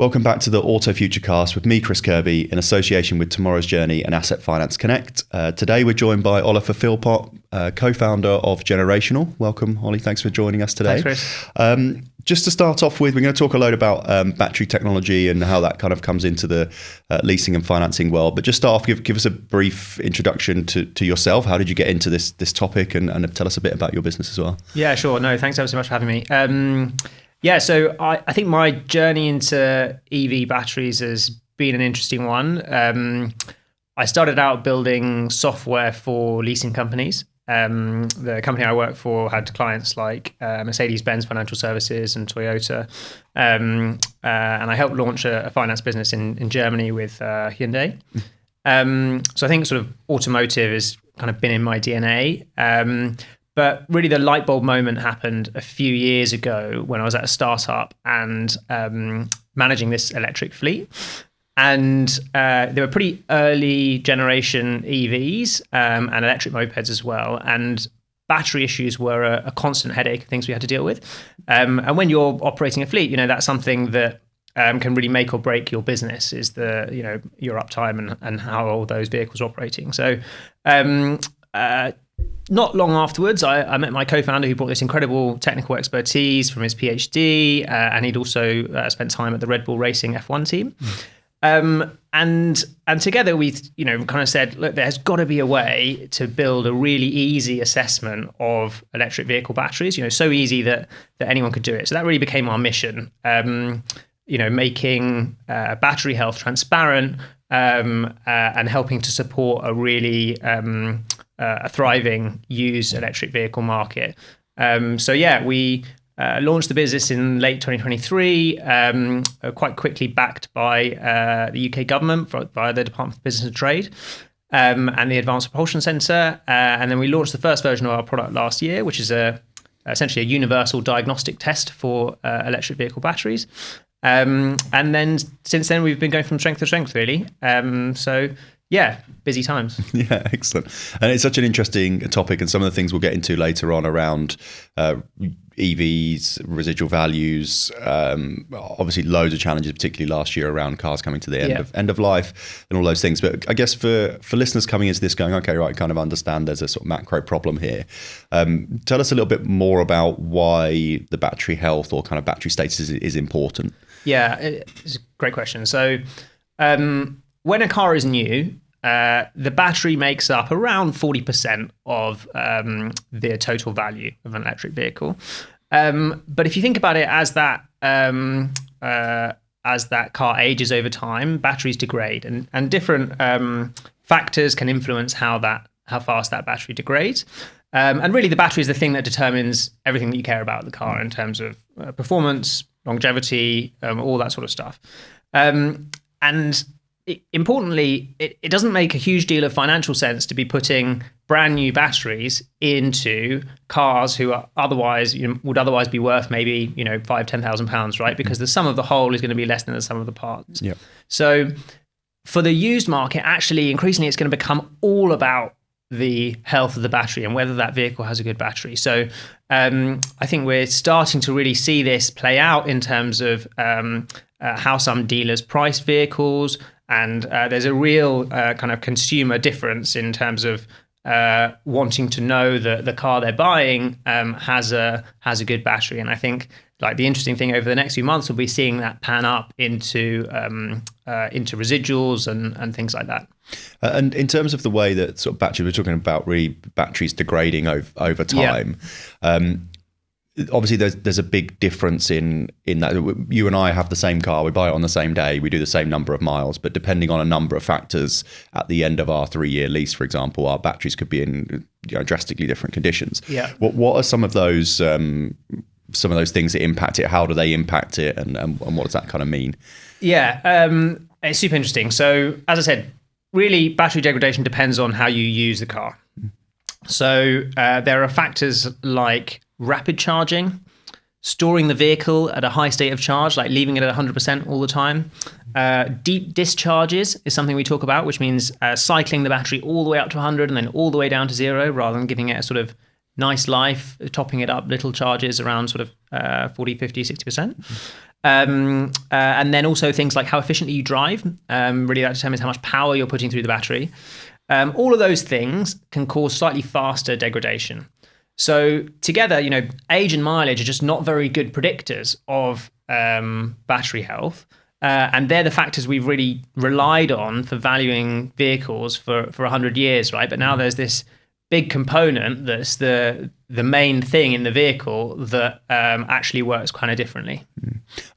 Welcome back to the Auto Futurecast with me, Chris Kirby, in association with Tomorrow's Journey and Asset Finance Connect. Today we're joined by Oliver Phillpott, co-founder of Generational. Welcome, Ollie. Thanks for joining us today. Thanks, Chris. Just to start off with, we're going to talk a load about battery technology and how that kind of comes into the leasing and financing world. But just start off, give us a brief introduction to yourself. How did you get into this topic, and tell us a bit about your business as well? Yeah, sure. No, thanks ever so much for having me. So I think my journey into EV batteries has been an interesting one. I started out building software for leasing companies. The company I worked for had clients like Mercedes-Benz Financial Services and Toyota. And I helped launch a finance business in Germany with Hyundai. So I think sort of automotive has kind of been in my DNA. But really the light bulb moment happened a few years ago when I was at a startup and managing this electric fleet. And they were pretty early generation EVs and electric mopeds as well. And battery issues were a constant headache of things we had to deal with. And when you're operating a fleet, that's something that can really make or break your business, is your uptime and how all those vehicles are operating. So not long afterwards, I met my co-founder who brought this incredible technical expertise from his PhD, and he'd also spent time at the Red Bull Racing F1 team. And together we, kind of said, look, there's got to be a way to build a really easy assessment of electric vehicle batteries. So easy that anyone could do it. So that really became our mission. Making battery health transparent and helping to support a really a thriving used electric vehicle market. We launched the business in late 2023, quite quickly backed by the UK government via the Department of Business and Trade and the Advanced Propulsion Centre. And then we launched the first version of our product last year, which is essentially a universal diagnostic test for electric vehicle batteries. And then since then, we've been going from strength to strength, really. Busy times. Yeah, excellent. And it's such an interesting topic, and some of the things we'll get into later on around EVs, residual values, obviously loads of challenges, particularly last year around cars coming to the end of life and all those things. But I guess for listeners coming into this going, okay, right, kind of understand there's a sort of macro problem here. Tell us a little bit more about why the battery health or kind of battery status is important. Yeah, it's a great question. So when a car is new, the battery makes up around 40% of the total value of an electric vehicle. But if you think about it as that car ages over time, batteries degrade, and different factors can influence how fast that battery degrades. And really, the battery is the thing that determines everything that you care about the car in terms of performance, longevity, all that sort of stuff. Importantly, it doesn't make a huge deal of financial sense to be putting brand new batteries into cars who are would otherwise be worth maybe £5,000-10,000, right? Because the sum of the whole is going to be less than the sum of the parts. Yep. So for the used market, actually, increasingly, it's going to become all about the health of the battery and whether that vehicle has a good battery. So I think we're starting to really see this play out in terms of how some dealers price vehicles. And there's a real kind of consumer difference in terms of wanting to know that the car they're buying has a good battery. And I think the interesting thing over the next few months will be seeing that pan up into residuals and things like that. And in terms of the way that sort of batteries, we're talking about really batteries degrading over time. Yeah. Obviously, there's a big difference in that. You and I have the same car. We buy it on the same day. We do the same number of miles. But depending on a number of factors, at the end of our 3-year lease, for example, our batteries could be in drastically different conditions. Yeah. What are some of those things that impact it? How do they impact it? And what does that kind of mean? Yeah, it's super interesting. So as I said, really, battery degradation depends on how you use the car. So there are factors like rapid charging, storing the vehicle at a high state of charge, like leaving it at 100% all the time. Deep discharges is something we talk about, which means cycling the battery all the way up to 100 and then all the way down to 0, rather than giving it a sort of nice life, topping it up, little charges around sort of 40, 50, 60%. And then also things like how efficiently you drive. Really, that determines how much power you're putting through the battery. All of those things can cause slightly faster degradation. So together, age and mileage are just not very good predictors of battery health. And they're the factors we've really relied on for valuing vehicles for 100 years, right? But now there's this big component that's the main thing in the vehicle that actually works kind of differently.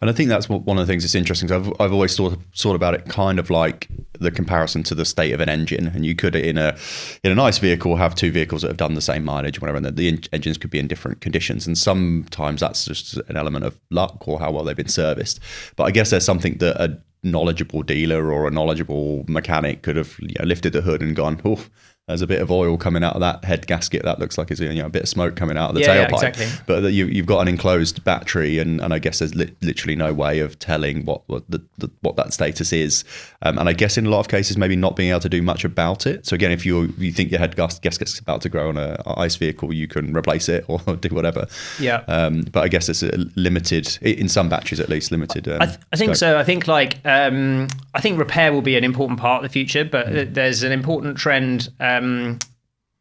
And I think that's one of the things that's interesting. I've always thought about it kind of like the comparison to the state of an engine. And you could, in a nice vehicle, have two vehicles that have done the same mileage, whatever, and the engines could be in different conditions. And sometimes that's just an element of luck or how well they've been serviced. But I guess there's something that a knowledgeable dealer or a knowledgeable mechanic could have lifted the hood and gone, oh, there's a bit of oil coming out of that head gasket. That looks like it's a bit of smoke coming out of the tailpipe. Yeah, exactly. But you've got an enclosed battery, and I guess there's literally no way of telling what that status is. And I guess in a lot of cases, maybe not being able to do much about it. So again, if you think your head gasket's about to grow on an ICE vehicle, you can replace it or do whatever. Yeah. But I guess it's limited in some batteries, at least limited. I think so. I think I think repair will be an important part of the future, but there's an important trend.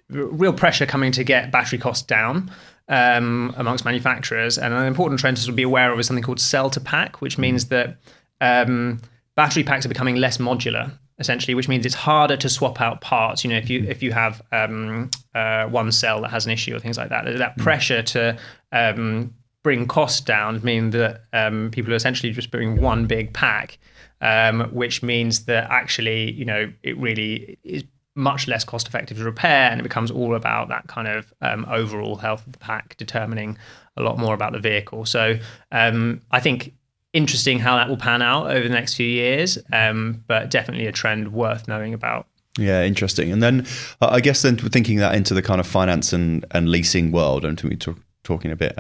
Real pressure coming to get battery costs down amongst manufacturers, and an important trend to be aware of is something called cell to pack, which means that battery packs are becoming less modular, essentially, which means it's harder to swap out parts. If you have one cell that has an issue or things like that, that pressure to bring costs down mean that people are essentially just bringing one big pack, which means that actually it really is much less cost effective to repair, and it becomes all about that kind of overall health of the pack, determining a lot more about the vehicle. So I think interesting how that will pan out over the next few years, but definitely a trend worth knowing about. Yeah, interesting. And then I guess then thinking that into the kind of finance and leasing world, and we talking a bit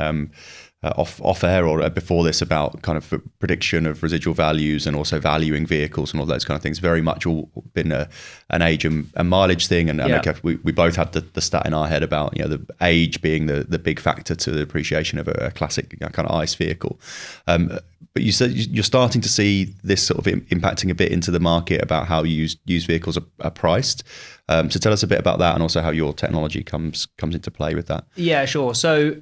off air or before this about kind of prediction of residual values and also valuing vehicles and all those kind of things, very much all been an age and mileage thing. And okay, we both had the stat in our head about the age being the big factor to the appreciation of a classic kind of ICE vehicle. But you said you're starting to see this sort of impacting a bit into the market about how used vehicles are priced. So tell us a bit about that, and also how your technology comes into play with that. Yeah, sure. So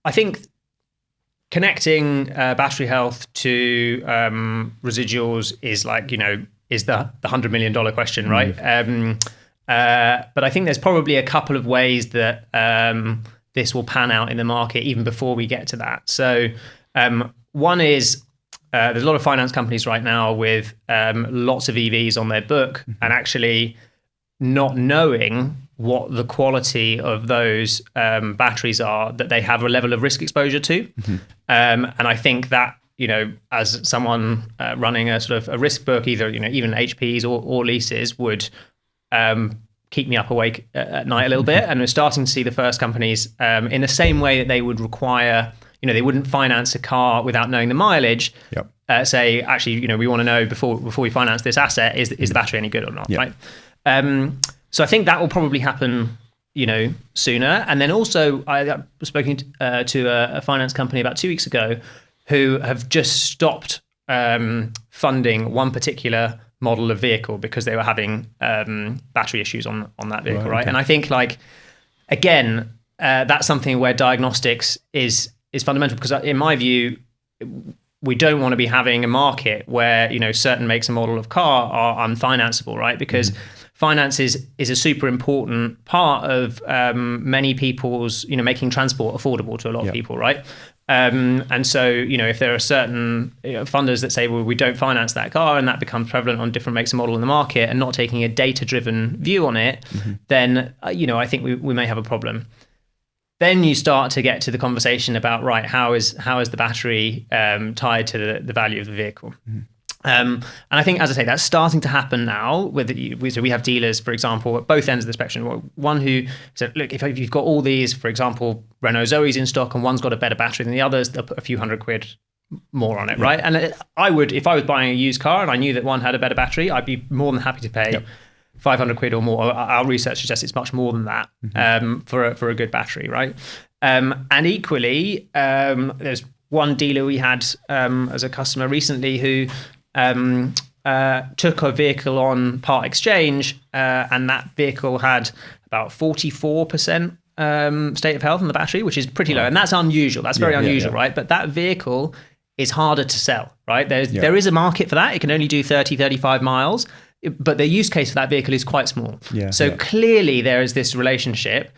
I think connecting battery health to residuals is is the $100 million question, right? But I think there's probably a couple of ways that this will pan out in the market even before we get to that. So one is there's a lot of finance companies right now with lots of EVs on their book, and actually not knowing what the quality of those batteries are that they have a level of risk exposure to. And I think that, as someone running a sort of a risk book, either, even HPs or leases would keep me up awake at night a little bit. And we're starting to see the first companies in the same way that they would require, they wouldn't finance a car without knowing the mileage. Yep. Say, actually, we want to know before we finance this asset, is the battery any good or not, right? So I think that will probably happen, sooner. And then also, I was speaking to a finance company about 2 weeks ago who have just stopped funding one particular model of vehicle because they were having battery issues on that vehicle, right? Okay. And I think, again, that's something where diagnostics is fundamental, because in my view, we don't want to be having a market where certain makes and model of car are unfinanceable, right? Because finance is a super important part of many people's making transport affordable to a lot of people, right? And so if there are certain funders that say, well, we don't finance that car, and that becomes prevalent on different makes and model in the market, and not taking a data-driven view on it, then I think we may have a problem. Then you start to get to the conversation about, right, how is the battery tied to the value of the vehicle? And I think, as I say, that's starting to happen now. So we have dealers, for example, at both ends of the spectrum. One who said, look, if you've got all these, for example, Renault Zoes in stock, and one's got a better battery than the others, they'll put a few £100 more on it, right? And I would, if I was buying a used car and I knew that one had a better battery, I'd be more than happy to pay 500 quid or more. Our research suggests it's much more than that for a good battery, right? And equally, there's one dealer we had as a customer recently who took a vehicle on part exchange, and that vehicle had about 44% state of health on the battery, which is pretty low, and that's unusual. That's very unusual, right? But that vehicle is harder to sell, right? There is a market for that. It can only do 30, 35 miles, but the use case for that vehicle is quite small. Clearly there is this relationship.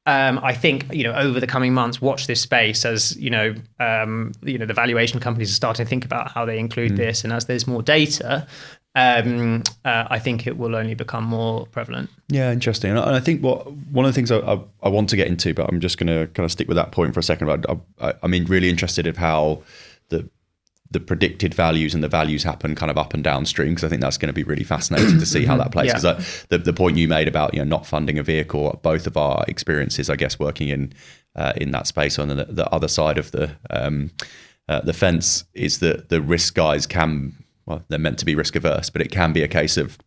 I think, over the coming months, watch this space as, the valuation companies are starting to think about how they include this. And as there's more data, I think it will only become more prevalent. Yeah, interesting. And I think one of the things I want to get into, but I'm just going to kind of stick with that point for a second. I'm really interested in how the predicted values and the values happen kind of up and downstream, because I think that's going to be really fascinating to see how that plays. Because the point you made about not funding a vehicle, both of our experiences, I guess, working in that space on the other side of the fence, is that the risk guys they're meant to be risk averse, but it can be a case of,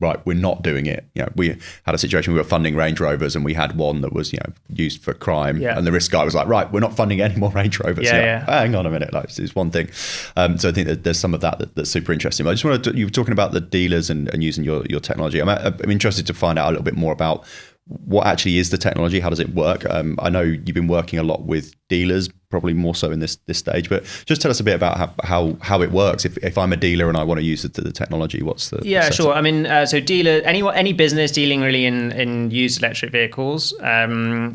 right, we're not doing it. We had a situation, we were funding Range Rovers, and we had one that was, used for crime. And the risk guy was like, right, we're not funding any more Range Rovers. Hang on a minute, it's one thing. So I think that there's some of that's super interesting. But I just wanted to, you were talking about the dealers and using your technology. I'm interested to find out a little bit more about what actually is the technology. How does it work? I know you've been working a lot with dealers, probably more so in this stage, but just tell us a bit about how it works. If I'm a dealer and I want to use the technology, what's the setup? Sure. I mean, so dealer, any business dealing really in used electric vehicles, one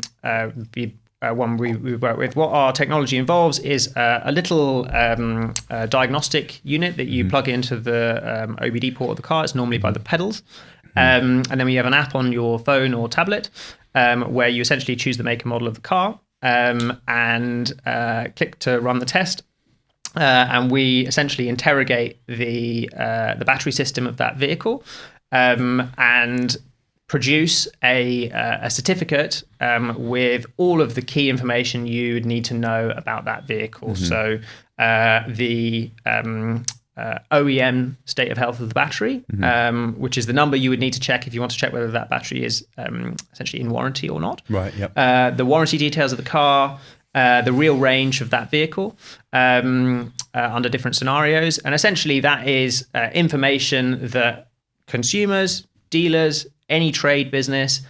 we work with. What our technology involves is a little diagnostic unit that you plug into the OBD port of the car. It's normally by the pedals. And then we have an app on your phone or tablet where you essentially choose the make and model of the car and click to run the test. And we essentially interrogate the battery system of that vehicle and produce a certificate with all of the key information you would need to know about that vehicle. So the OEM state of health of the battery, which is the number you would need to check if you want to check whether that battery is essentially in warranty or not. Right. Yep. The warranty details of the car, the real range of that vehicle under different scenarios, and essentially that is information that consumers, dealers, any trade business,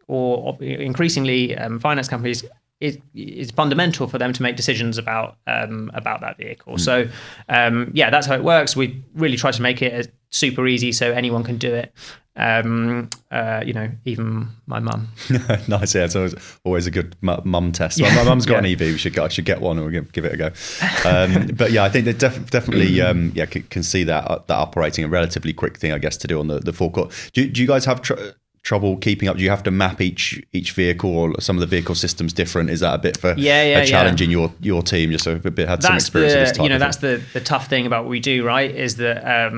or increasingly finance companies, is fundamental for them to make decisions about that vehicle. So that's how it works. We really try to make it super easy so anyone can do it. Even my mum. Nice. Yeah, it's always a good mum test. My mum's got an EV. I should get one or give it a go. But I think they definitely can see that operating, a relatively quick thing, I guess, to do on the forecourt. Do you guys have trouble keeping up? Do you have to map each vehicle, or some of the vehicle systems different? Is that a bit of a challenge in your team? Just a bit had some experience with this type that's the tough thing about what we do, right? Is that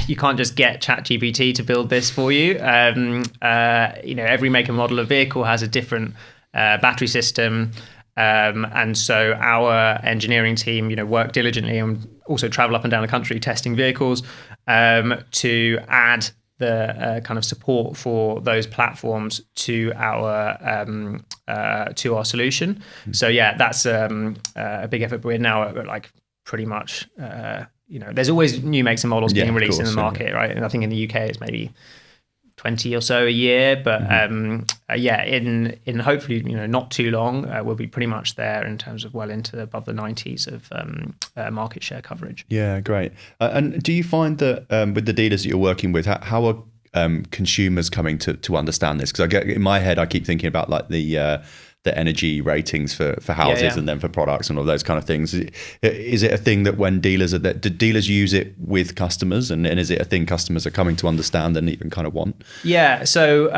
you can't just get ChatGPT to build this for you. Every make and model of vehicle has a different battery system, and so our engineering team work diligently and also travel up and down the country testing vehicles to add the kind of support for those platforms to our solution. So that's a big effort. But we're now at pretty much there's always new makes and models being released in the market, right? And I think in the UK it's maybe 20 or so a year, but in hopefully not too long we'll be pretty much there in terms of well into above the 90s of market share coverage. Yeah, great. And do you find that with the dealers that you're working with, how are consumers coming to understand this? Because I get in my head, I keep thinking about like the energy ratings for houses and then for products and all those kind of things. Is it a thing that when dealers do dealers use it with customers, and is it a thing customers are coming to understand and even kind of want? Yeah, so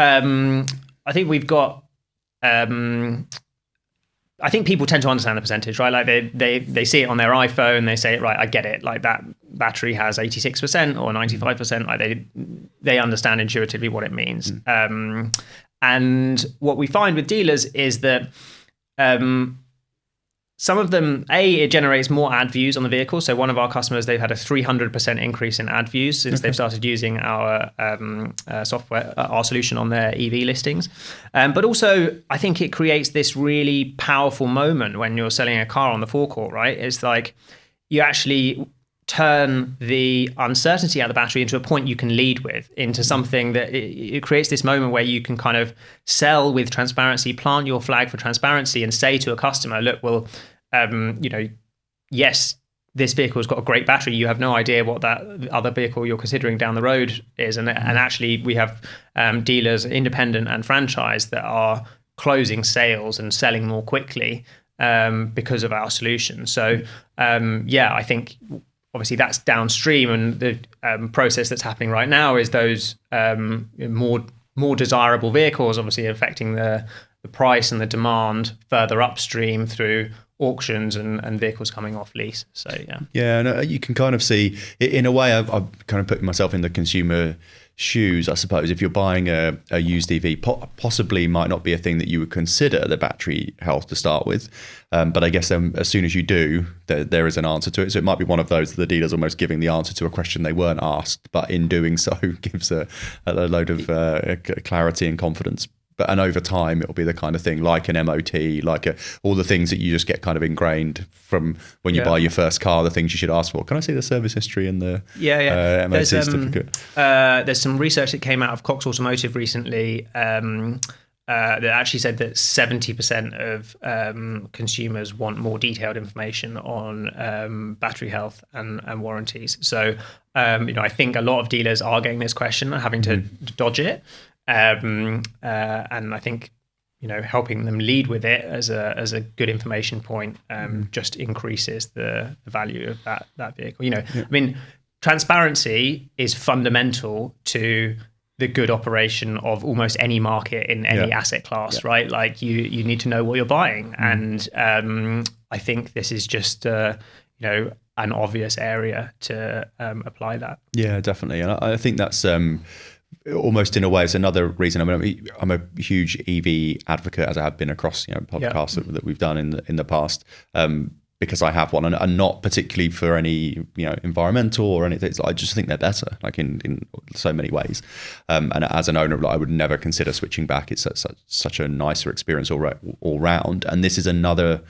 I think we've got I think people tend to understand the percentage, right? Like they see it on their iPhone, they say, right, I get it. Like that battery has 86% or 95%. Like they understand intuitively what it means. And what we find with dealers is that some of them, it generates more ad views on the vehicle. So one of our customers, they've had a 300% increase in ad views since they've started using our software, our solution on their EV listings. But also, I think it creates this really powerful moment when you're selling a car on the forecourt, right? It's like you actually turn the uncertainty out of the battery into a point you can lead with, into something that it creates this moment where you can kind of sell with transparency, plant your flag for transparency, and say to a customer, look, well, yes, this vehicle has got a great battery. You have no idea what that other vehicle you're considering down the road is. And actually, we have dealers, independent and franchise, that are closing sales and selling more quickly because of our solution. So, I think obviously that's downstream, and the process that's happening right now is those more desirable vehicles obviously affecting the price and the demand further upstream through auctions and vehicles coming off lease. So and you can kind of see, in a way, I've kind of put myself in the consumer shoes, I suppose. If you're buying a used EV, possibly might not be a thing that you would consider the battery health to start with, but I guess as soon as you do, there is an answer to it. So it might be one of those, the dealer's almost giving the answer to a question they weren't asked, but in doing so gives a load of clarity and confidence. And over time, it'll be the kind of thing like an MOT, like all the things that you just get kind of ingrained from when you buy your first car, the things you should ask for. Can I see the service history and the MOT certificate? There's some research that came out of Cox Automotive recently that actually said that 70% of consumers want more detailed information on battery health and warranties. So, I think a lot of dealers are getting this question and having to dodge it. And I think helping them lead with it as a good information point just increases the value of that vehicle. I mean, transparency is fundamental to the good operation of almost any market in any asset class, right? Like you need to know what you're buying, and I think this is just an obvious area to apply that. Yeah, definitely, and I think that's almost in a way, it's another reason. I mean, I'm a huge EV advocate, as I have been across podcasts that we've done in the past, because I have one, and not particularly for any environmental or anything. I just think they're better, like in so many ways. And as an owner, I would never consider switching back. It's such a nicer experience all round. And this is another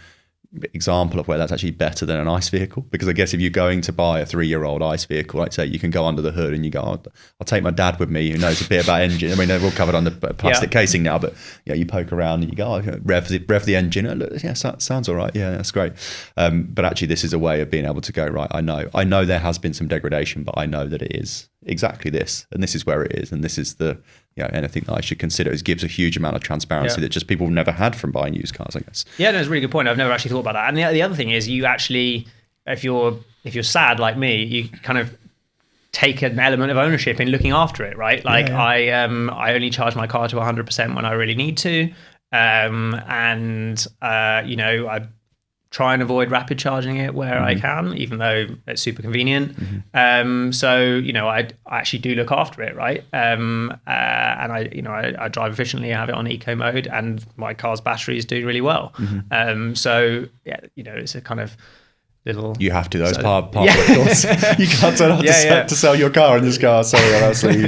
example of where that's actually better than an ICE vehicle, because I guess if you're going to buy a 3-year-old ICE vehicle, like say, you can go under the hood and you go, I'll take my dad with me who knows a bit about engine. I mean, they're all covered under plastic casing now, but you poke around and you go, rev the engine. Look, sounds all right. Yeah, that's great. But actually, this is a way of being able to go, right, I know there has been some degradation, but I know that it is exactly this, and this is where it is, and this is the anything that I should consider. It gives a huge amount of transparency that just people never had from buying used cars, I guess. Yeah, that's a really good point. I've never actually thought about that. And the other thing is, you actually, if you're sad like me, you kind of take an element of ownership in looking after it, right? Like I only charge my car to 100% when I really need to, I try and avoid rapid charging it where I can, even though it's super convenient. I actually do look after it, right? And I drive efficiently. I have it on eco mode, and my car's batteries do really well. It's a kind of little. You have to. Those part of course. You can't turn out to sell your car and just go, sorry, I absolutely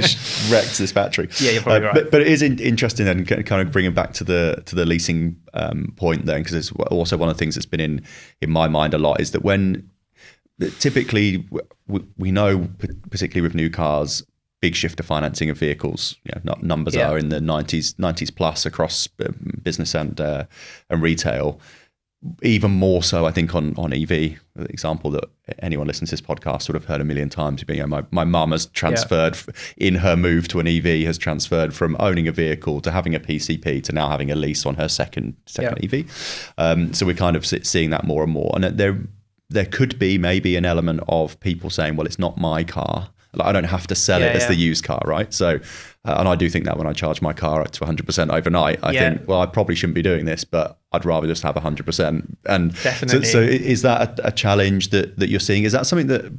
wrecked this battery. Yeah, you're probably right. But it is interesting then, kind of bringing back to the leasing point then, because it's also one of the things that's been in my mind a lot, is that when typically we know, particularly with new cars, big shift to financing of vehicles. Numbers are in the 90s plus across business and retail. Even more so, I think, on EV, the example that anyone listening to this podcast would have heard a million times. My mum has transferred in her move to an EV, has transferred from owning a vehicle to having a PCP to now having a lease on her second EV. So we're kind of seeing that more and more. And there could be maybe an element of people saying, well, it's not my car. Like, I don't have to sell it as the used car, right? So, and I do think that when I charge my car up to 100% overnight, I think, well, I probably shouldn't be doing this, but I'd rather just have 100%. And definitely. So is that a challenge that you're seeing? Is that something that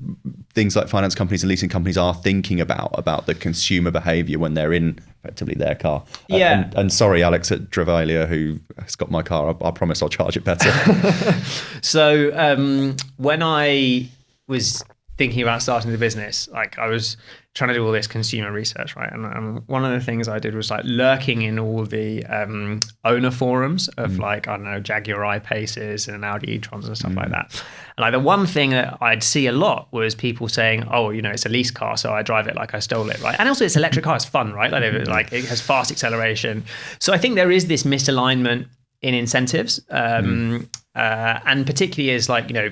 things like finance companies and leasing companies are thinking about the consumer behavior when they're in effectively their car. Yeah. And sorry, Alex at Dravalia, who has got my car, I promise I'll charge it better. So when I was thinking about starting the business, like I was trying to do all this consumer research, right? And one of the things I did was like lurking in all the owner forums of like, I don't know, Jaguar I-Paces and Audi e-trons and stuff like that. And like the one thing that I'd see a lot was people saying, oh, you know, it's a lease car, so I drive it like I stole it, right? And also it's electric car, it's fun, right? Like it has fast acceleration. So I think there is this misalignment in incentives, and particularly as like, you know,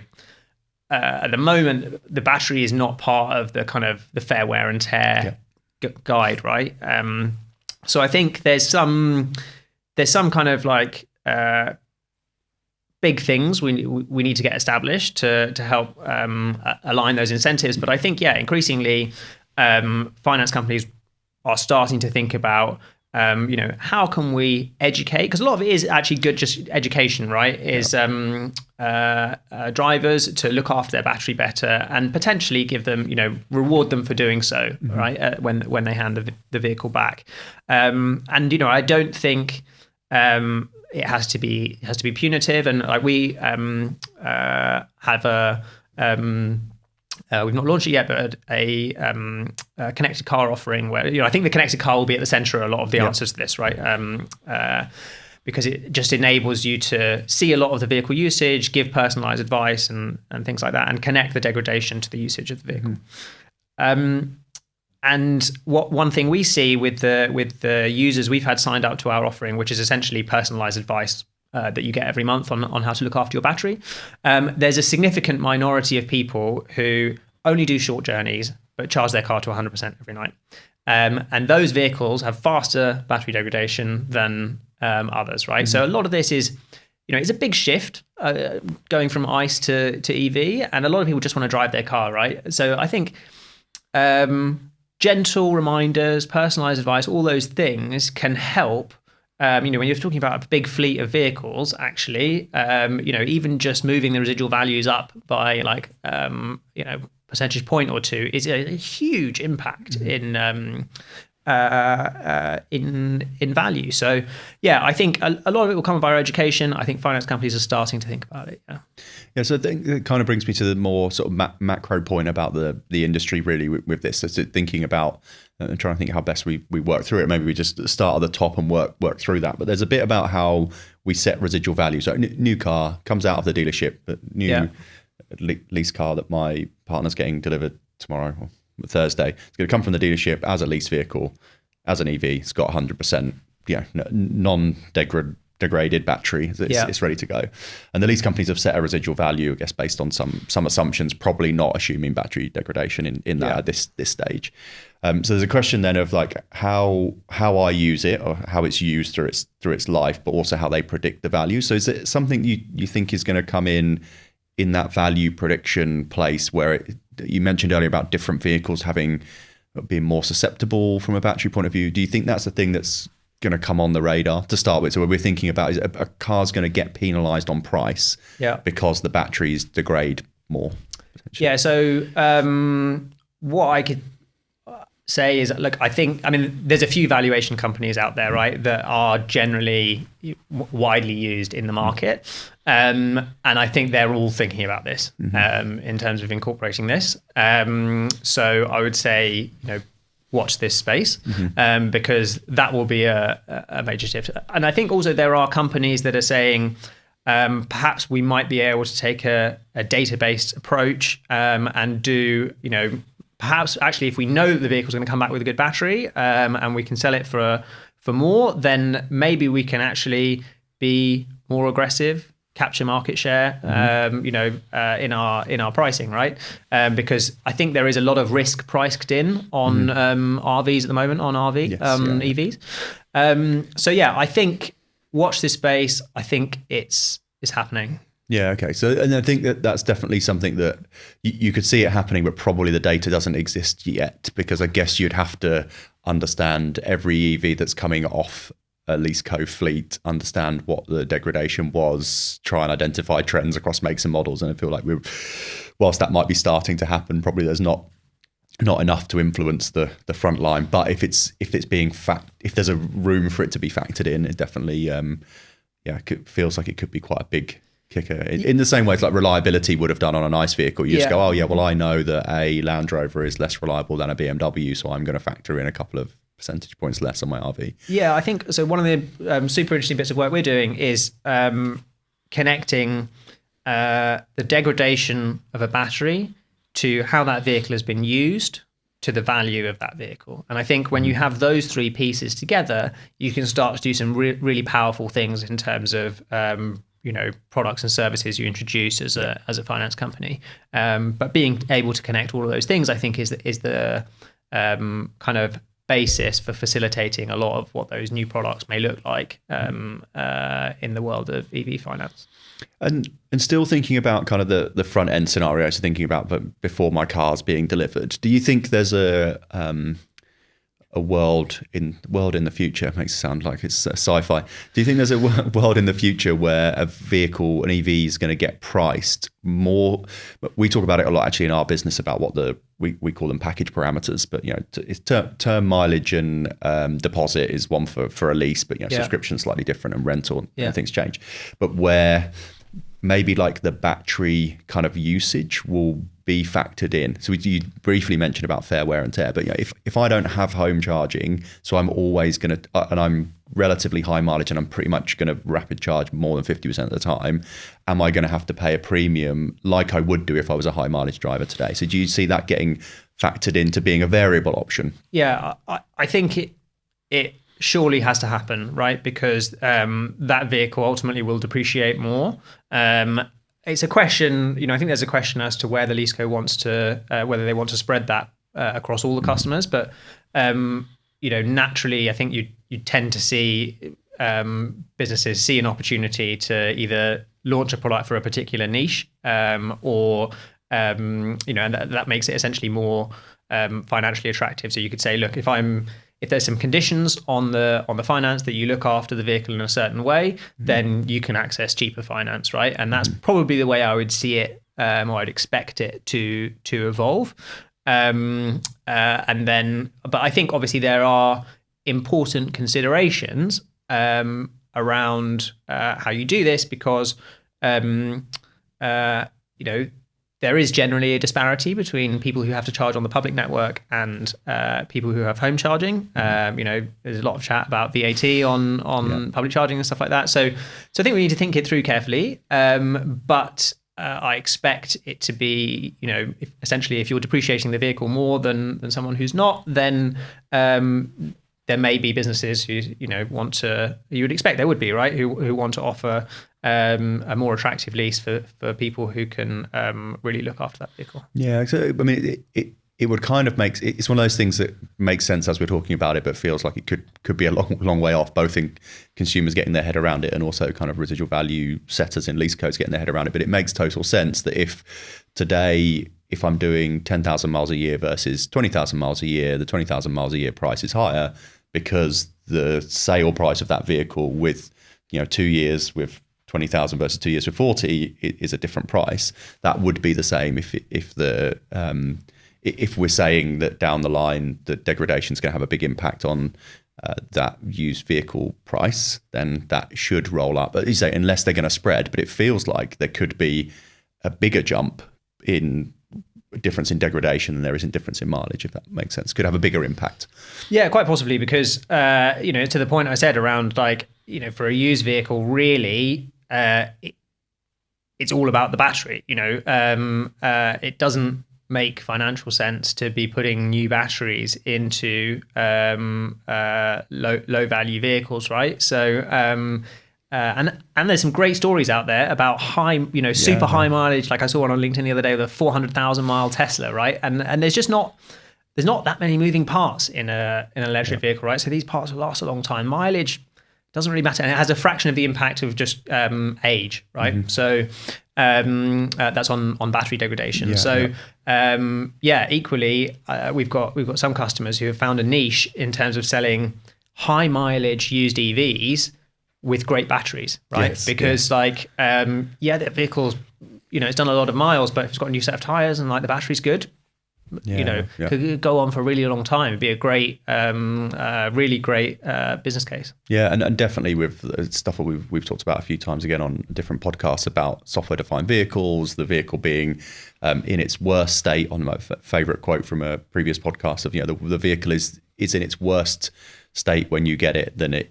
at the moment, the battery is not part of the kind of the fair wear and tear guide, right? So I think there's some kind of like big things we need to get established to help align those incentives. But I think increasingly finance companies are starting to think about you know, how can we educate? Because a lot of it is actually good, just education, right? Is drivers to look after their battery better and potentially give them, you know, reward them for doing so, right? When they hand the vehicle back, and you know, I don't think it has to be punitive. And like we have a we've not launched it yet, but a connected car offering where, you know, I think the connected car will be at the center of a lot of the answers to this, right? Because it just enables you to see a lot of the vehicle usage, give personalized advice and things like that, and connect the degradation to the usage of the vehicle. And one thing we see with the users we've had signed up to our offering, which is essentially personalized advice that you get every month on how to look after your battery. There's a significant minority of people who only do short journeys, but charge their car to 100% every night. And those vehicles have faster battery degradation than others, right? So a lot of this is, you know, it's a big shift going from ICE to EV, and a lot of people just want to drive their car, right? So I think gentle reminders, personalized advice, all those things can help. You know, when you're talking about a big fleet of vehicles, actually, you know, even just moving the residual values up by like, you know, percentage point or two is a huge impact in value. So, yeah, I think a lot of it will come via education. I think finance companies are starting to think about it. Yeah. So I think it kind of brings me to the more sort of macro point about the industry really with this. So thinking about and trying to think how best we work through it. Maybe we just start at the top and work through that. But there's a bit about how we set residual value. So new car comes out of the dealership, but new lease car that my partner's getting delivered tomorrow or Thursday. It's going to come from the dealership as a lease vehicle, as an EV. It's got 100%, non-degraded battery. It's ready to go. And the lease companies have set a residual value, I guess, based on some assumptions, probably not assuming battery degradation in that at this stage. So there's a question then of like how I use it or how it's used through its life, but also how they predict the value. So is it something you think is going to come in that value prediction place where you mentioned earlier about different vehicles being more susceptible from a battery point of view? Do you think that's the thing that's going to come on the radar to start with? So what we're thinking about is a car's going to get penalized on price because the batteries degrade more. Yeah. So what I could say is, look, I mean, there's a few valuation companies out there, right, that are generally widely used in the market. And I think they're all thinking about this in terms of incorporating this. So I would say, you know, watch this space because that will be a major shift. And I think also there are companies that are saying perhaps we might be able to take a data-based approach and do, you know, perhaps actually if we know that the vehicle is going to come back with a good battery and we can sell it for more, then maybe we can actually be more aggressive, capture market share, you know, in our pricing, right? Because I think there is a lot of risk priced in on RVs at the moment, on EVs. So yeah, I think watch this space. I think it's happening. Yeah. Okay. So, and I think that's definitely something that you could see it happening, but probably the data doesn't exist yet, because I guess you'd have to understand every EV that's coming off a leaseco fleet, understand what the degradation was, try and identify trends across makes and models. And I feel like whilst that might be starting to happen, probably there's not enough to influence the front line. But if there's a room for it to be factored in, it definitely feels like it could be quite a big kicker. In the same way as like reliability would have done on an ICE vehicle. You just go, oh yeah, well I know that a Land Rover is less reliable than a BMW, so I'm going to factor in a couple of percentage points less on my RV. Yeah, I think so. One of the super interesting bits of work we're doing is connecting the degradation of a battery to how that vehicle has been used to the value of that vehicle. And I think when you have those three pieces together, you can start to do some really powerful things in terms of products and services you introduce as a finance company. But being able to connect all of those things, I think, is the kind of basis for facilitating a lot of what those new products may look like in the world of EV finance. And still thinking about kind of the front end scenario, so thinking about before my car's being delivered, do you think there's a world in the future? It makes it sound like it's sci-fi. Do you think there's a world in the future where a vehicle, an EV, is going to get priced more? We talk about it a lot actually in our business about what we call them package parameters, but it's term mileage and deposit is one for a lease, but subscription slightly different, and rental and things change. But where maybe like the battery kind of usage will be factored in. So you briefly mentioned about fair wear and tear, but if I don't have home charging, so I'm always going to, and I'm relatively high mileage and I'm pretty much going to rapid charge more than 50% of the time, am I going to have to pay a premium like I would do if I was a high mileage driver today? So do you see that getting factored into being a variable option? Yeah, I think it surely has to happen, right? Because that vehicle ultimately will depreciate more. It's a question, I think there's a question as to where the leaseco wants to, whether they want to spread that across all the customers. But, naturally, I think you tend to see businesses see an opportunity to either launch a product for a particular niche or, and that makes it essentially more financially attractive. So you could say, look, if there's some conditions on the finance that you look after the vehicle in a certain way, then you can access cheaper finance, right? And that's probably the way I would see it, or I'd expect it to evolve. But I think obviously there are important considerations around how you do this, because there is generally a disparity between people who have to charge on the public network and people who have home charging. There's a lot of chat about VAT on public charging and stuff like that. So I think we need to think it through carefully. But I expect it to be, essentially, if you're depreciating the vehicle more than someone who's not, then there may be businesses who want to. You would expect there would be, right? Who want to offer a more attractive lease for people who can really look after that vehicle. Yeah, so I mean, it would kind of make it's one of those things that makes sense as we're talking about it, but feels like it could be a long way off, both in consumers getting their head around it and also kind of residual value setters in lease codes getting their head around it. But it makes total sense that if I'm doing 10,000 miles a year versus 20,000 miles a year, the 20,000 miles a year price is higher because the sale price of that vehicle with 2 years with 20,000 versus 2 years with 40 is a different price. That would be the same if we're saying that down the line the degradation is going to have a big impact on that used vehicle price, then that should roll up. But you say unless they're going to spread, but it feels like there could be a bigger jump in difference in degradation than there is in difference in mileage, if that makes sense. Could have a bigger impact. Yeah, quite possibly, because to the point I said around for a used vehicle, really it's all about the battery. It doesn't make financial sense to be putting new batteries into low value vehicles, right? So and there's some great stories out there about high, super high mileage. Like I saw one on LinkedIn the other day with a 400,000 mile Tesla, right? And there's just not that many moving parts in an electric vehicle, right? So these parts will last a long time. Mileage doesn't really matter, and it has a fraction of the impact of just age, right? Mm-hmm. So that's on battery degradation. Equally, we've got some customers who have found a niche in terms of selling high mileage used EVs with great batteries, right? Yes, because the vehicles, it's done a lot of miles, but if it's got a new set of tires and like the battery's good, could go on for a really long time. It'd be a great, really great business case. Yeah, and definitely with stuff that we've talked about a few times again on different podcasts about software-defined vehicles, the vehicle being in its worst state. On my favorite quote from a previous podcast of the vehicle is in its worst state when you get it than it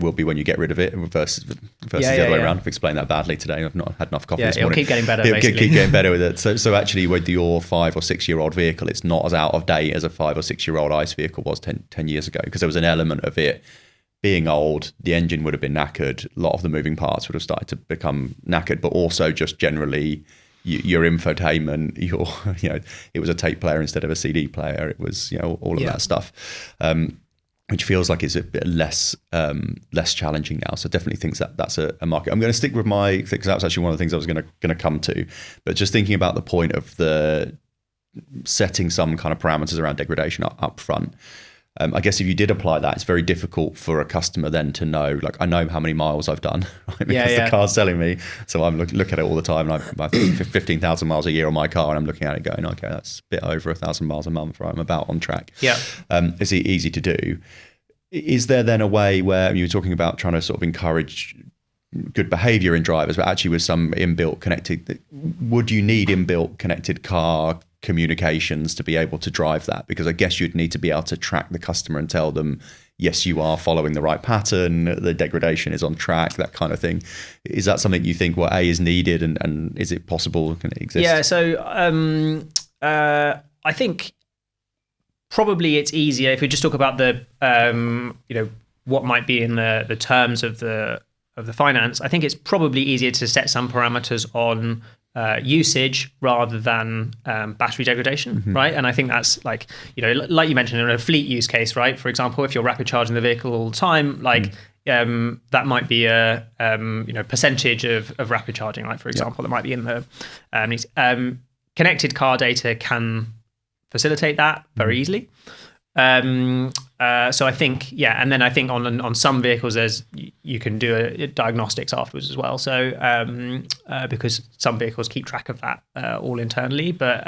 will be when you get rid of it versus the other way around. I've explained that badly today. I've not had enough coffee this morning. It'll keep getting better, basically. Keep getting better with it. So actually with your 5 or 6 year old vehicle, it's not as out of date as a 5 or 6 year old ICE vehicle was 10 years ago, because there was an element of it being old. The engine would have been knackered. A lot of the moving parts would have started to become knackered, but also just generally your infotainment, it was a tape player instead of a CD player. It was, all of that stuff. Which feels like it's a bit less challenging now. So definitely thinks that's a market. I'm going to stick with because that was actually one of the things I was going to come to. But just thinking about the point of the setting some kind of parameters around degradation up front. I guess if you did apply that, it's very difficult for a customer then to know, like, I know how many miles I've done, right? Because the car's selling me. So I'm look at it all the time. And I've 15,000 miles a year on my car, and I'm looking at it going, okay, that's a bit over 1,000 miles a month, right? I'm about on track. Yeah. It's easy to do. Is there then a way where you were talking about trying to sort of encourage good behavior in drivers, but actually with some inbuilt connected, would you need inbuilt connected car communications to be able to drive that? Because I guess you'd need to be able to track the customer and tell them, yes, you are following the right pattern, the degradation is on track, that kind of thing. Is that something you think is needed, and is it possible? Can it exist? Yeah, so I think probably it's easier if we just talk about the what might be in the terms of the finance. I think it's probably easier to set some parameters on usage rather than battery degradation, right? And I think that's like you mentioned in a fleet use case, right? For example, if you're rapid charging the vehicle all the time, that might be a percentage of rapid charging, like for example, that might be in the connected car data can facilitate that very easily. So I think, and then I think on some vehicles you can do a diagnostics afterwards as well. So because some vehicles keep track of that all internally, but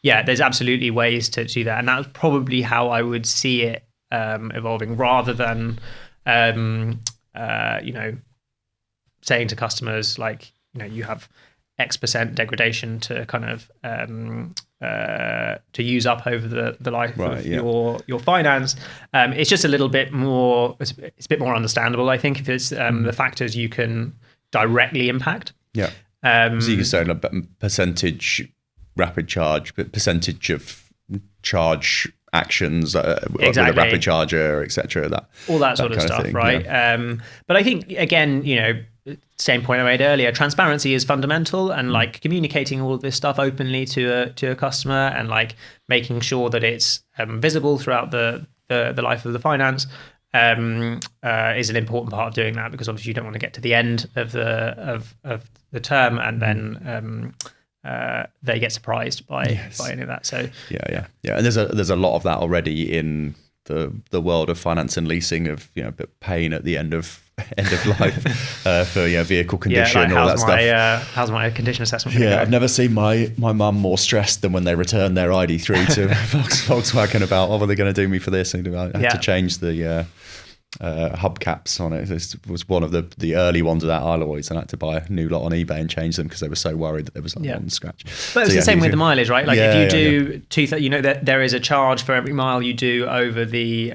there's absolutely ways to do that, and that's probably how I would see it evolving, rather than saying to customers like you have X% degradation to kind of to use up over the life of your finance. It's just a little bit more, it's a bit more understandable, I think, if it's the factors you can directly impact. Yeah. So you can say a percentage rapid charge, but percentage of charge actions with a rapid charger, etc. All that sort of stuff, thing, right? Yeah. But I think, again, same point I made earlier, transparency is fundamental, and like communicating all of this stuff openly to a customer, and like making sure that it's visible throughout the life of the finance is an important part of doing that, because obviously you don't want to get to the end of the term and then they get surprised by any of that. So yeah, and there's a lot of that already in the world of finance and leasing, of a bit pain at the end of life for vehicle condition, all that stuff. How's my condition assessment? Yeah, I've never seen my mum more stressed than when they returned their ID3 to Volkswagen about, what are they going to do me for this? And I had to change the hubcaps on it. This was one of the early ones of that alloys, and I had to buy a new lot on eBay and change them because they were so worried that there was one scratch. But it's the same with the mileage, right? Like if you do that there is a charge for every mile you do over the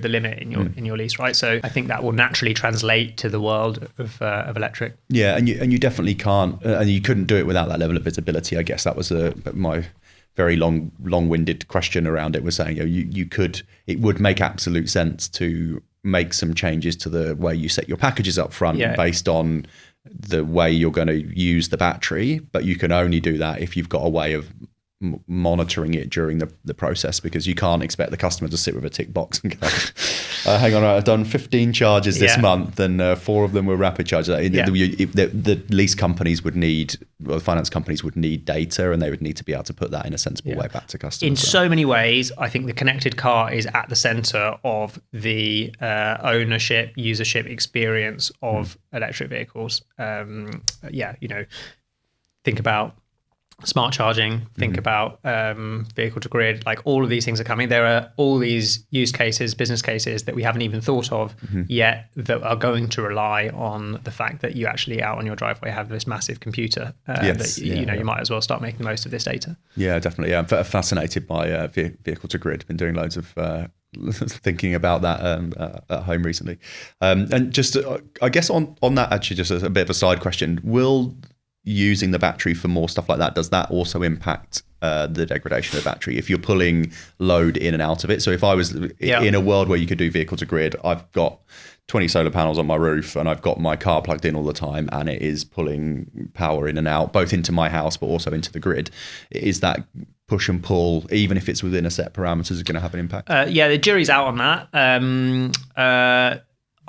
limit in your lease, right? So I think that will naturally translate to the world of electric. Yeah, and you definitely can't, and you couldn't do it without that level of visibility. I guess that was my very long-winded question around it, was saying it would make absolute sense to make some changes to the way you set your packages up front based on the way you're going to use the battery, but you can only do that if you've got a way of monitoring it during the process, because you can't expect the customer to sit with a tick box and go, hang on, I've done 15 charges this month and 4 of them were rapid charges. The lease companies would need, the finance companies would need data, and they would need to be able to put that in a sensible way back to customers. In so many ways, I think the connected car is at the center of the ownership, usership experience of electric vehicles. think about smart charging, think about vehicle to grid, like all of these things are coming. There are all these use cases, business cases that we haven't even thought of yet that are going to rely on the fact that you actually out on your driveway have this massive computer that you might as well start making the most of this data. Yeah, definitely. Yeah, I'm fascinated by vehicle to grid. Been doing loads of thinking about that at home recently. And just I guess on that, actually, just a bit of a side question, will using the battery for more stuff like that, does that also impact the degradation of the battery if you're pulling load in and out of it? So if I was in a world where you could do vehicle to grid, I've got 20 solar panels on my roof and I've got my car plugged in all the time and it is pulling power in and out, both into my house but also into the grid. Is that push and pull, even if it's within a set parameters, is going to have an impact? The jury's out on that.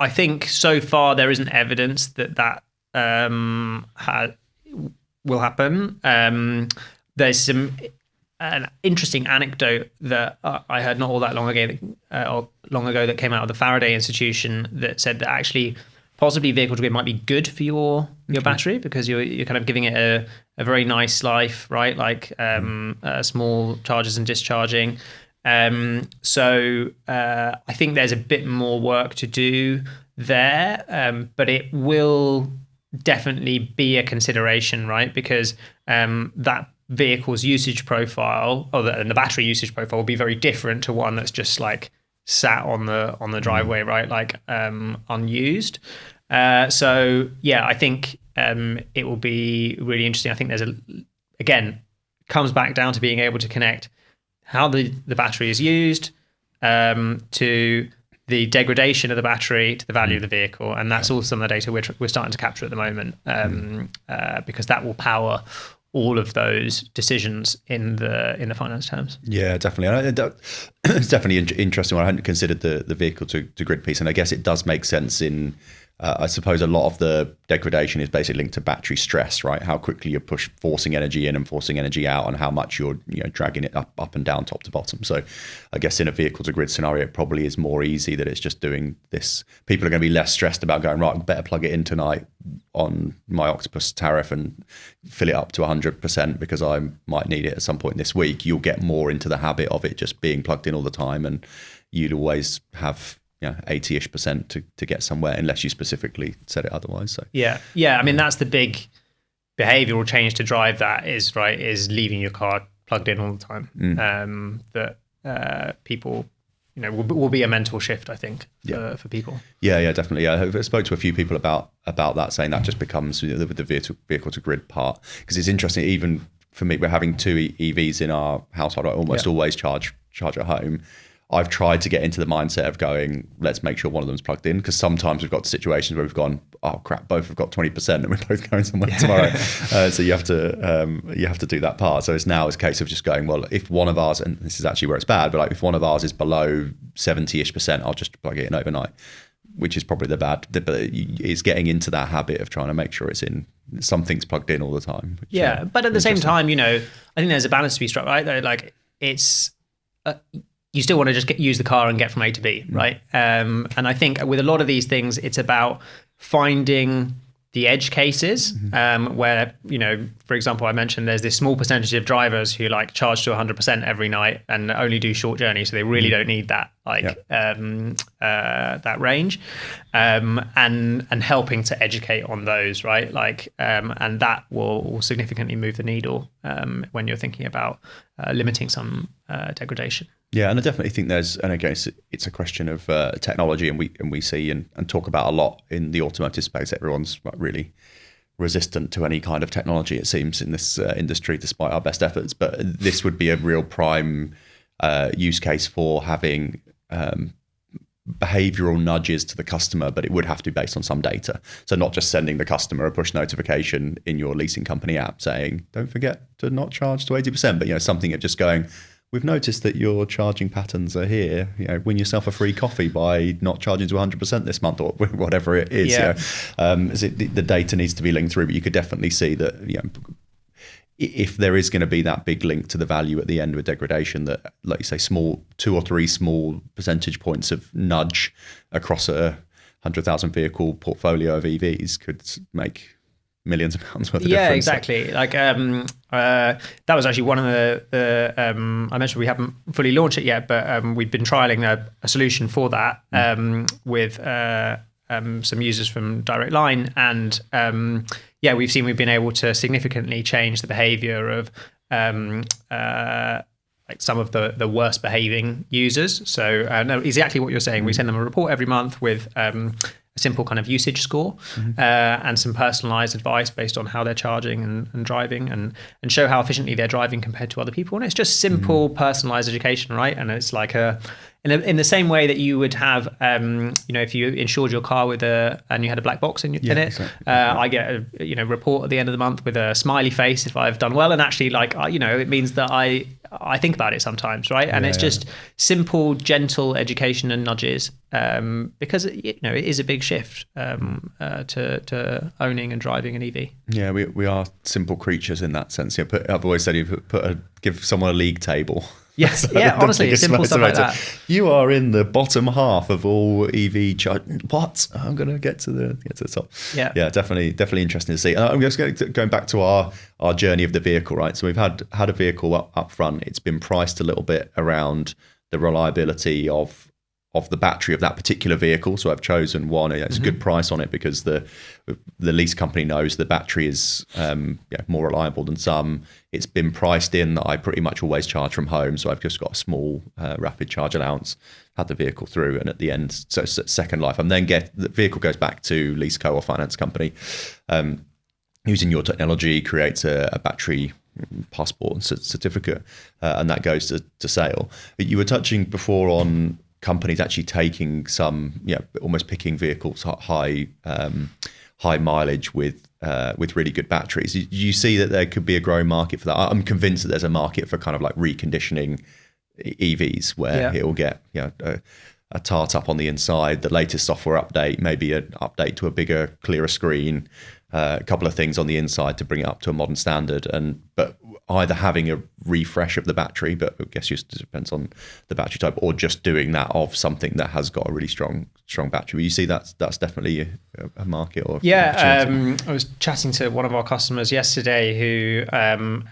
I think so far there isn't evidence that will happen. There's an interesting anecdote that I heard not all that long ago that came out of the Faraday Institution that said that actually possibly vehicle to grid might be good for your battery because you're kind of giving it a very nice life, right? Like small charges and discharging. So I think there's a bit more work to do there, but it will definitely be a consideration, right? Because that vehicle's usage profile, and the battery usage profile, will be very different to one that's just like sat on the driveway, right? Like unused. So yeah, I think it will be really interesting. I think there's comes back down to being able to connect how the battery is used to the degradation of the battery to the value of the vehicle, and that's all some of the data we're starting to capture at the moment, because that will power all of those decisions in the finance terms. Yeah, definitely. It's definitely interesting. I hadn't considered the vehicle to grid piece, and I guess it does make sense in. I suppose a lot of the degradation is basically linked to battery stress, right? How quickly you're forcing energy in and forcing energy out, and how much you're dragging it up and down, top to bottom. So, I guess in a vehicle to grid scenario, it probably is more easy that it's just doing this. People are going to be less stressed about going, right, better plug it in tonight on my Octopus tariff and fill it up to 100% because I might need it at some point this week. You'll get more into the habit of it just being plugged in all the time, and you'd always have 80-ish% to get somewhere unless you specifically said it otherwise. So yeah. I mean, that's the big behavioral change to drive that is leaving your car plugged in all the time. That people, will be a mental shift, I think, for people. Yeah, definitely. I spoke to a few people about that, saying that just becomes with the vehicle to grid part, because it's interesting. Even for me, we're having two EVs in our household. I almost always charge at home. I've tried to get into the mindset of going, let's make sure one of them's plugged in, because sometimes we've got situations where we've gone, oh crap, both have got 20% and we're both going somewhere tomorrow. So you have to do that part. So it's a case of just going, well, if one of ours, and this is actually where it's bad, but like if one of ours is below 70-ish%, I'll just plug it in overnight, which is probably but it's getting into that habit of trying to make sure it's in, something's plugged in all the time. But at the same time, I think there's a balance to be struck, right? Like it's, you still want to just use the car and get from A to B, right? And I think with a lot of these things, it's about finding the edge cases where, for example, I mentioned there's this small percentage of drivers who like charge to 100% every night and only do short journeys, so they really don't need that that range, and helping to educate on those, right? Like, and that will significantly move the needle when you're thinking about limiting some degradation. Yeah, and I definitely think and again, it's a question of technology, and we see and talk about a lot in the automotive space. Everyone's really resistant to any kind of technology, it seems, in this industry, despite our best efforts. But this would be a real prime use case for having behavioral nudges to the customer, but it would have to be based on some data. So not just sending the customer a push notification in your leasing company app saying, don't forget to not charge to 80%, but something of just going, we've noticed that your charging patterns are here. Win yourself a free coffee by not charging to 100% this month, or whatever it is. The data needs to be linked through, but you could definitely see that if there is going to be that big link to the value at the end with degradation, that, like you say, 2 or 3 small percentage points of nudge across a 100,000 vehicle portfolio of EVs could make millions of pounds worth of Yeah, difference. exactly. Like that was actually one of the I mentioned we haven't fully launched it yet, but we've been trialing a solution for that with some users from Direct Line, and we've been able to significantly change the behavior of like some of the worst behaving users. So no, exactly what you're saying. We send them a report every month with a simple kind of usage score and some personalized advice based on how they're charging and driving, and show how efficiently they're driving compared to other people. And it's just simple personalized education, right? And it's like in the same way that you would have, if you insured your car and you had a black box in it, exactly. I get a report at the end of the month with a smiley face if I've done well, and actually, like, it means that I think about it sometimes, right? And it's just simple, gentle education and nudges, because it is a big shift to owning and driving an EV. Yeah, we are simple creatures in that sense. I've always said give someone a league table. Yes, yeah, honestly, simple stuff like that. You are in the bottom half of all EV charge. What? I'm going to get to the top. Yeah, definitely interesting to see. I'm just going back to our journey of the vehicle, right? So we've had a vehicle up front. It's been priced a little bit around the reliability of the battery of that particular vehicle. So I've chosen one. It's a good price on it because the lease company knows the battery is more reliable than some. It's been priced in that I pretty much always charge from home. So I've just got a small rapid charge allowance, had the vehicle through, and at the end, so second life, and then the vehicle goes back to lease co or finance company. Using your technology creates a battery passport and certificate, and that goes to sale. But you were touching before on companies actually taking some, almost picking vehicles high mileage with really good batteries. You see that there could be a growing market for that. I'm convinced that there's a market for kind of like reconditioning EVs where it will get a tart up on the inside, the latest software update, maybe an update to a bigger, clearer screen, a couple of things on the inside to bring it up to a modern standard, but either having a refresh of the battery, but I guess it depends on the battery type, or just doing that of something that has got a really strong battery. But you see that's definitely a market. Or I was chatting to one of our customers yesterday who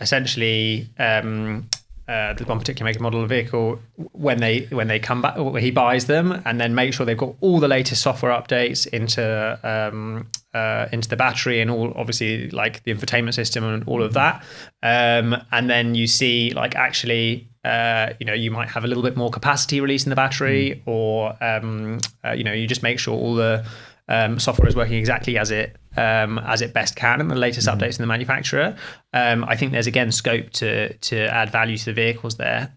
essentially the one particular make and model of vehicle, when they come back, he buys them and then make sure they've got all the latest software updates into the battery and all, obviously, like the infotainment system and all of that. And then you see, like, actually, you might have a little bit more capacity release in the battery, or you just make sure all the software is working exactly as it best can, and the latest updates in the manufacturer. I think there's again scope to add value to the vehicles there.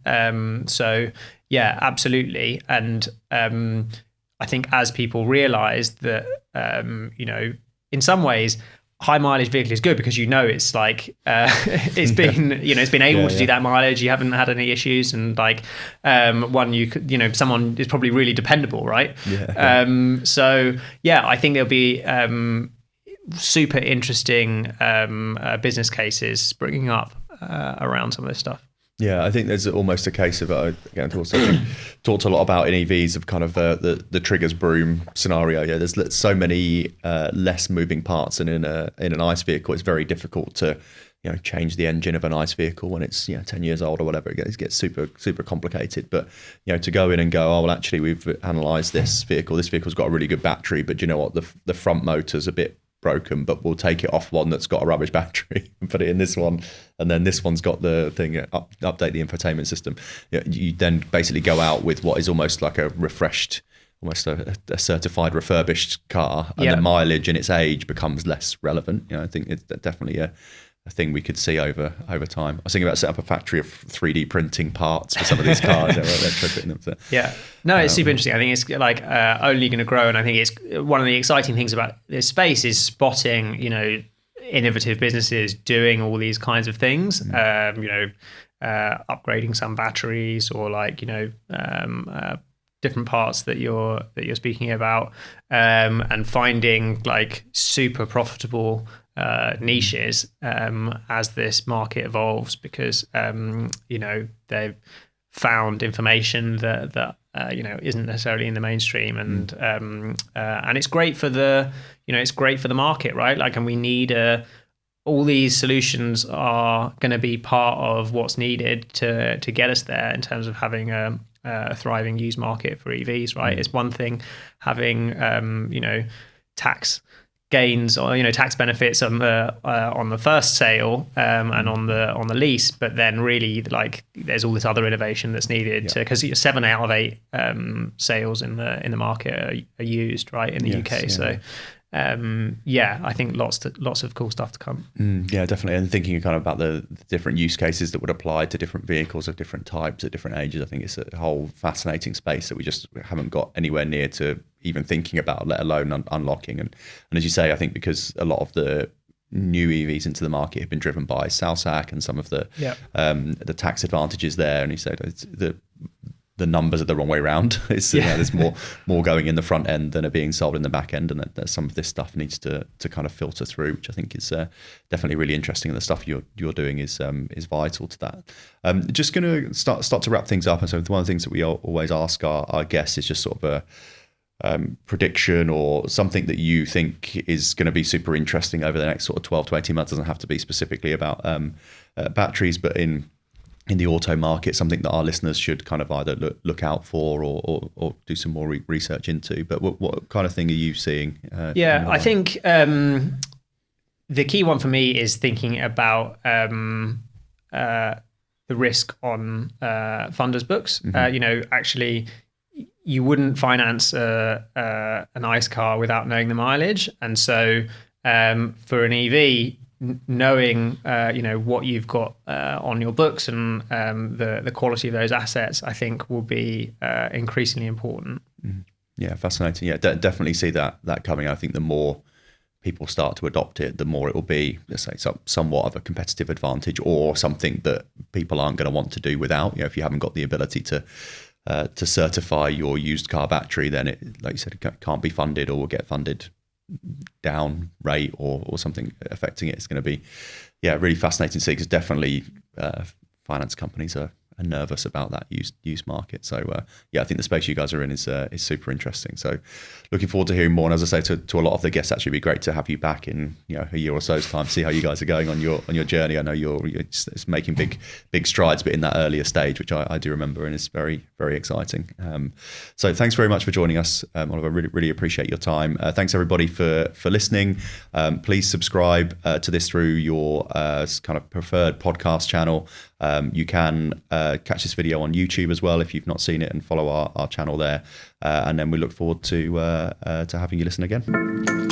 So yeah, absolutely. And I think as people realise that in some ways, high mileage vehicle is good because it's like it's been able to do that mileage. You haven't had any issues, and like someone is probably really dependable, right? So yeah, I think there'll be super interesting business cases springing up around some of this stuff. Yeah, I think there's almost a case of again, talked a lot about in EVs of kind of the triggers broom scenario. Yeah, there's so many less moving parts, and in an ICE vehicle, it's very difficult to change the engine of an ICE vehicle when it's 10 years old or whatever. It gets super complicated. But to go in and go, oh well, actually we've analysed this vehicle. This vehicle's got a really good battery, but you know what, the front motor's a bit broken, but we'll take it off one that's got a rubbish battery and put it in this one, and then this one's got the thing, update the infotainment system. You then basically go out with what is almost like a refreshed, almost a certified refurbished car, and the mileage and its age becomes less relevant. I think it's definitely a thing we could see over time. I was thinking about setting up a factory of 3D printing parts for some of these cars. Yeah, no, it's super interesting. I think it's like only going to grow, and I think it's one of the exciting things about this space is spotting, innovative businesses doing all these kinds of things. Upgrading some batteries, or like different parts that you're speaking about, and finding like super profitable niches as this market evolves, because they've found information that isn't necessarily in the mainstream, and it's great for the market, right? Like, and we need all these solutions are going to be part of what's needed to get us there in terms of having a thriving used market for EVs, right? It's one thing having tax gains or tax benefits on the first sale and on the lease, but then really like there's all this other innovation that's needed to, because 7 out of 8 sales in the market are used, right, in the UK. So I think lots of cool stuff to come. Yeah, definitely. And thinking kind of about the different use cases that would apply to different vehicles of different types at different ages, I think it's a whole fascinating space that we just haven't got anywhere near to even thinking about, let alone unlocking. And as you say, I think because a lot of the new EVs into the market have been driven by sales tax and some of the tax advantages there. And you said the numbers are the wrong way around. It's there's more going in the front end than are being sold in the back end, and that some of this stuff needs to kind of filter through, which I think is definitely really interesting. And the stuff you're doing is vital to that. Just going to start to wrap things up. And so one of the things that we always ask our guests is just sort of a prediction or something that you think is going to be super interesting over the next sort of 12 to 18 months. It doesn't have to be specifically about batteries, but in the auto market, something that our listeners should kind of either look out for or do some more research into. But what kind of thing are you seeing? I think the key one for me is thinking about the risk on funders' books. Actually, you wouldn't finance an ICE car without knowing the mileage, and so for an EV, knowing what you've got on your books and the quality of those assets, I think will be increasingly important. Yeah, fascinating. Yeah, definitely see that coming. I think the more people start to adopt it, the more it will be, let's say, somewhat of a competitive advantage, or something that people aren't going to want to do without. If you haven't got the ability to certify your used car battery, then it, like you said, it can't be funded or will get funded down rate or something affecting it. It's going to be really fascinating to see, because definitely finance companies are nervous about that used market. So I think the space you guys are in is super interesting. So looking forward to hearing more. And as I say to a lot of the guests, actually, it'd be great to have you back in a year or so's time, see how you guys are going on your journey. I know it's making big strides, but in that earlier stage, which I do remember, and it's very, very exciting. So thanks very much for joining us, Oliver. Really, really appreciate your time. Thanks everybody for listening. Please subscribe to this through your kind of preferred podcast channel. You can catch this video on YouTube as well if you've not seen it, and follow our channel there. And then we look forward to having you listen again.